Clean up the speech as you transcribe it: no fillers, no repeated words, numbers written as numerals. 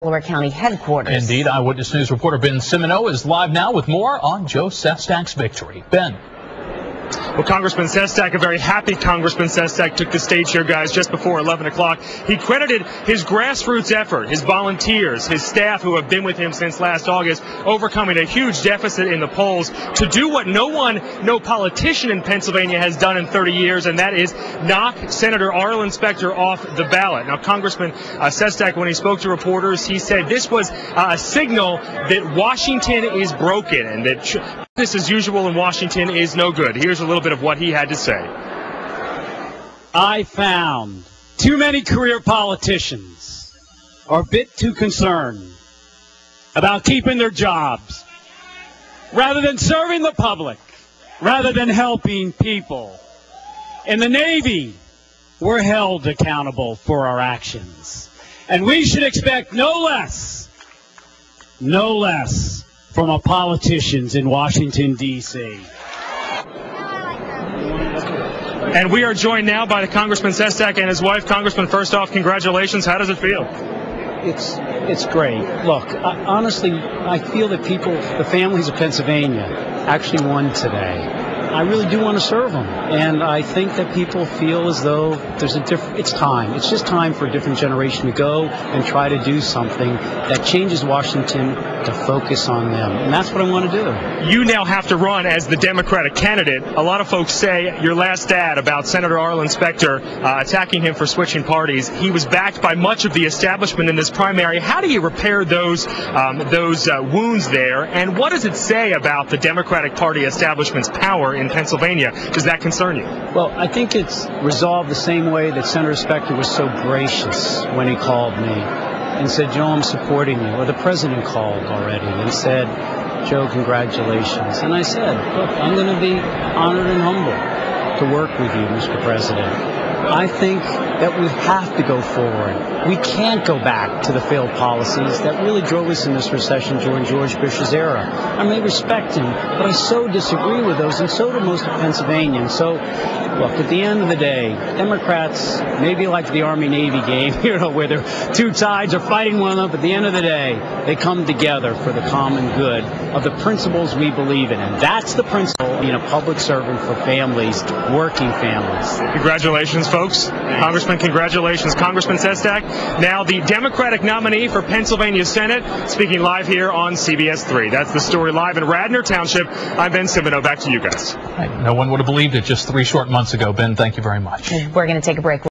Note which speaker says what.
Speaker 1: Delaware County headquarters.
Speaker 2: Indeed, Eyewitness News reporter Ben Cimino is live now with more on Joe Sestak's victory. Ben.
Speaker 3: Well, Congressman Sestak, a very happy Congressman Sestak, took the stage here, guys, just before 11 o'clock. He credited his grassroots effort, his volunteers, his staff who have been with him since last August, overcoming a huge deficit in the polls, to do what no politician in Pennsylvania has done in 30 years, and that is knock Senator Arlen Specter off the ballot. Now, Congressman Sestak, when he spoke to reporters, he said this was a signal that Washington is broken and that business as usual in Washington is no good. Here's a little bit of what he had to say.
Speaker 4: I found too many career politicians are a bit too concerned about keeping their jobs rather than serving the public, rather than helping people. In the Navy, we're held accountable for our actions, and we should expect no less from our politicians in Washington, D.C.
Speaker 3: And we are joined now by the Congressman Sestak and his wife. Congressman, first off, congratulations. How does it feel?
Speaker 4: It's great. Look, honestly, I feel that the families of Pennsylvania actually won today. I really do want to serve them, and I think that people feel as though it's time. It's just time for a different generation to go and try to do something that changes Washington to focus on them, and that's what I want to do.
Speaker 3: You now have to run as the Democratic candidate. A lot of folks say your last ad about Senator Arlen Specter attacking him for switching parties. He was backed by much of the establishment in this primary. How do you repair those wounds there, and what does it say about the Democratic Party establishment's power in Pennsylvania? Does that concern you?
Speaker 4: Well, I think it's resolved the same way that Senator Specter was so gracious when he called me and said, Joe, I'm supporting you. Or the president called already and said, Joe, congratulations. And I said, look, I'm going to be honored and humbled to work with you, Mr. President. I think that we have to go forward. We can't go back to the failed policies that really drove us in this recession during George Bush's era. I may respect him, but I so disagree with those, and so do most of Pennsylvanians. So, look, at the end of the day, Democrats, maybe like the Army-Navy game, where the two sides are fighting one another, but at the end of the day, they come together for the common good of the principles we believe in. And that's the principle of being a public servant for families, working families.
Speaker 3: Congratulations, folks. Congressman, congratulations. Congressman Sestak, now the Democratic nominee for Pennsylvania Senate, speaking live here on CBS 3. That's the story live in Radnor Township. I'm Ben Cimino. Back to you guys.
Speaker 2: No one would have believed it just 3 short months ago. Ben, thank you very much.
Speaker 1: We're going to take a break.